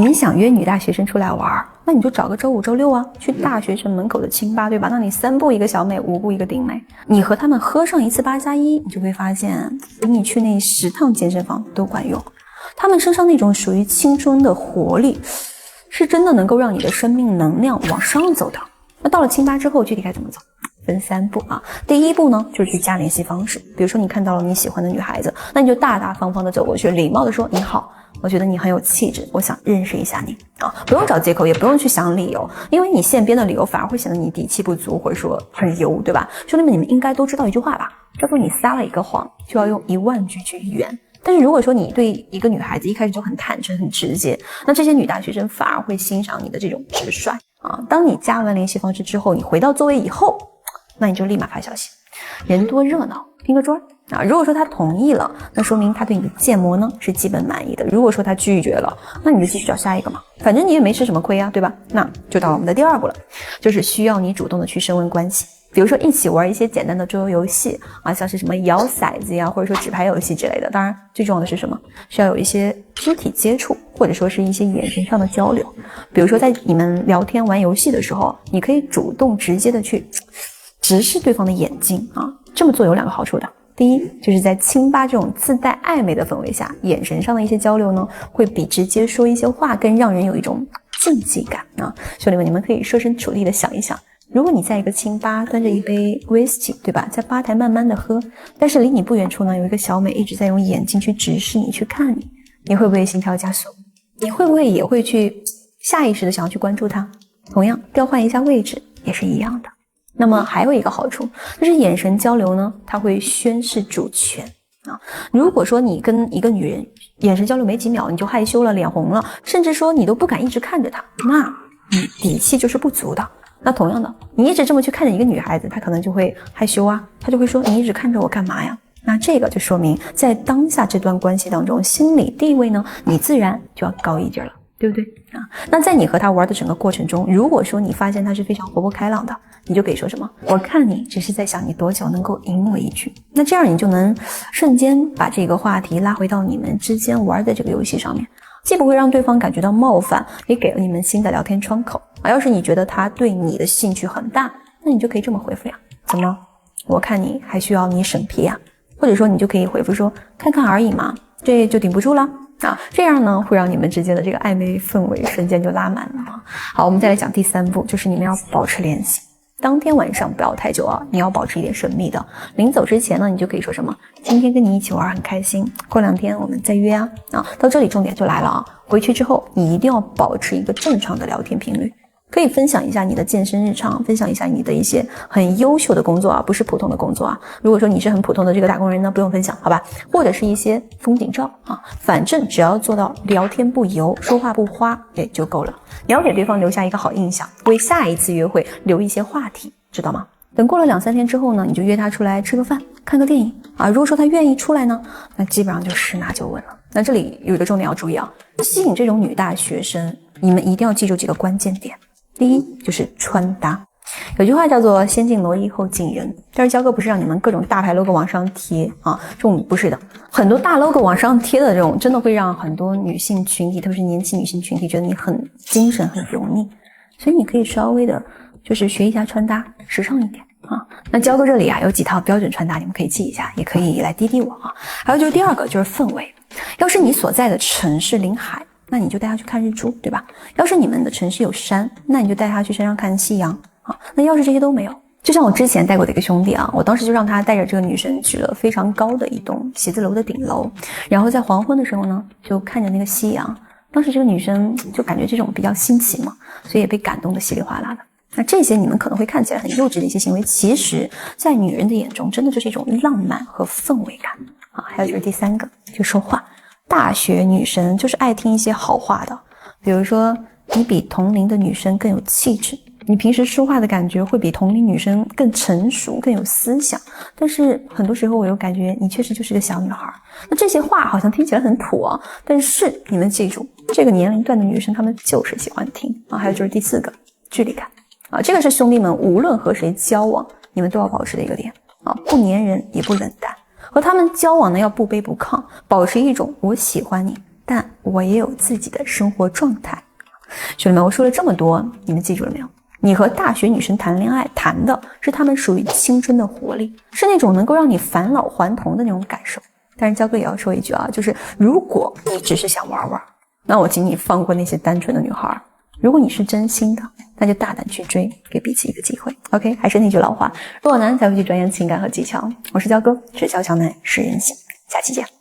你想约女大学生出来玩，那你就找个周5、周6啊，去大学城门口的清吧，对吧？那你3步一个小美，5步一个顶美，你和他们喝上一次8+1，你就会发现比你去那10趟健身房都管用。他们身上那种属于青春的活力，是真的能够让你的生命能量往上走的。那到了清吧之后，具体该怎么走？分3步啊。第一步呢，就是去加联系方式。比如说你看到了你喜欢的女孩子，那你就大大方方的走过去，礼貌的说你好，我觉得你很有气质，我想认识一下你啊。不用找借口，也不用去想理由，因为你现编的理由反而会显得你底气不足，或者说很油，对吧？兄弟们，你们应该都知道一句话吧，叫做你撒了一个谎，就要用10000句去圆。但是如果说你对一个女孩子一开始就很坦诚很直接，那这些女大学生反而会欣赏你的这种直率啊。当你加完联系方式之后，你回到座位以后，那你就立马发消息，人多热闹，拼个桌啊。如果说他同意了，那说明他对你的建模呢是基本满意的。如果说他拒绝了，那你就继续找下一个嘛，反正你也没吃什么亏啊，对吧？那就到我们的第2步了，就是需要你主动的去升温关系。比如说一起玩一些简单的桌游游戏啊，像是什么摇骰子呀，或者说纸牌游戏之类的。当然最重要的是什么？需要有一些肢体接触，或者说是一些眼神上的交流。比如说在你们聊天玩游戏的时候，你可以主动直接的去直视对方的眼睛啊。这么做有2个好处的。第一，就是在清吧这种自带暧昧的氛围下，眼神上的一些交流呢，会比直接说一些话更让人有一种竞技感啊。兄弟们，你们可以设身处地的想一想，如果你在一个清吧端着一杯 whisky， 对吧，在吧台慢慢的喝，但是离你不远处呢有一个小美一直在用眼睛去直视你，去看你，你会不会心跳加速？你会不会也会去下意识的想要去关注她？同样调换一下位置也是一样的。那么还有一个好处，就是眼神交流呢，它会宣示主权啊。如果说你跟一个女人眼神交流没几秒，你就害羞了，脸红了，甚至说你都不敢一直看着她，那你底气就是不足的。那同样的，你一直这么去看着一个女孩子，她可能就会害羞啊，她就会说你一直看着我干嘛呀？那这个就说明在当下这段关系当中，心理地位呢，你自然就要高一截了，对不对啊？那在你和他玩的整个过程中，如果说你发现他是非常活泼开朗的，你就可以说什么？我看你只是在想你多久能够赢我一局。那这样你就能瞬间把这个话题拉回到你们之间玩的这个游戏上面，既不会让对方感觉到冒犯，也给了你们新的聊天窗口啊。要是你觉得他对你的兴趣很大，那你就可以这么回复呀：怎么？我看你还需要你审批呀？或者说你就可以回复说：看看而已嘛，这就顶不住了啊。这样呢，会让你们之间的这个暧昧氛围瞬间就拉满了。好，我们再来讲第3步，就是你们要保持联系。当天晚上不要太久啊，你要保持一点神秘的。临走之前呢，你就可以说什么：今天跟你一起玩很开心，过2天我们再约啊。到这里重点就来了啊，回去之后你一定要保持一个正常的聊天频率。可以分享一下你的健身日常，分享一下你的一些很优秀的工作啊，不是普通的工作啊。如果说你是很普通的这个打工人呢，不用分享，好吧？或者是一些风景照啊，反正只要做到聊天不油，说话不花，就够了。你要给对方留下一个好印象，为下一次约会留一些话题，知道吗？等过了2-3天之后呢，你就约他出来吃个饭，看个电影啊。如果说他愿意出来呢，那基本上就10拿9稳了。那这里有一个重点要注意啊，吸引这种女大学生，你们一定要记住几个关键点。第一，就是穿搭。有句话叫做先敬罗衣后敬人，但是焦哥不是让你们各种大牌 logo 往上贴啊，这种不是的。很多大 logo 往上贴的这种，真的会让很多女性群体，特别是年轻女性群体，觉得你很精神很油腻。所以你可以稍微的就是学一下穿搭，时尚一点啊。那焦哥这里啊有几套标准穿搭，你们可以记一下，也可以来滴滴我啊。还有就是第2个就是氛围，要是你所在的城市临海，那你就带他去看日出，对吧？要是你们的城市有山，那你就带他去山上看夕阳啊。那要是这些都没有，就像我之前带过的一个兄弟啊，我当时就让他带着这个女生去了非常高的一栋写字楼的顶楼，然后在黄昏的时候呢，就看着那个夕阳。当时这个女生就感觉这种比较新奇嘛，所以也被感动的稀里哗啦的。那这些你们可能会看起来很幼稚的一些行为，其实在女人的眼中真的就是一种浪漫和氛围感啊。还有就是第3个，就说话。大学女生就是爱听一些好话的，比如说你比同龄的女生更有气质，你平时说话的感觉会比同龄女生更成熟更有思想，但是很多时候我又感觉你确实就是个小女孩。那这些话好像听起来很土啊，但是你们记住，这个年龄段的女生她们就是喜欢听啊。还有就是第4个，距离感啊，这个是兄弟们无论和谁交往你们都要保持的一个点啊，不粘人也不冷淡。和他们交往呢，要不卑不亢，保持一种我喜欢你，但我也有自己的生活状态。兄弟们，我说了这么多，你们记住了没有？你和大学女生谈恋爱，谈的是她们属于青春的活力，是那种能够让你返老还童的那种感受。但是焦哥也要说一句啊，就是如果你只是想玩玩，那我请你放过那些单纯的女孩。如果你是真心的，那就大胆去追，给彼此一个机会。OK， 还是那句老话，弱男才会去钻研情感和技巧。我是焦哥，是小强男，是人性。下期见。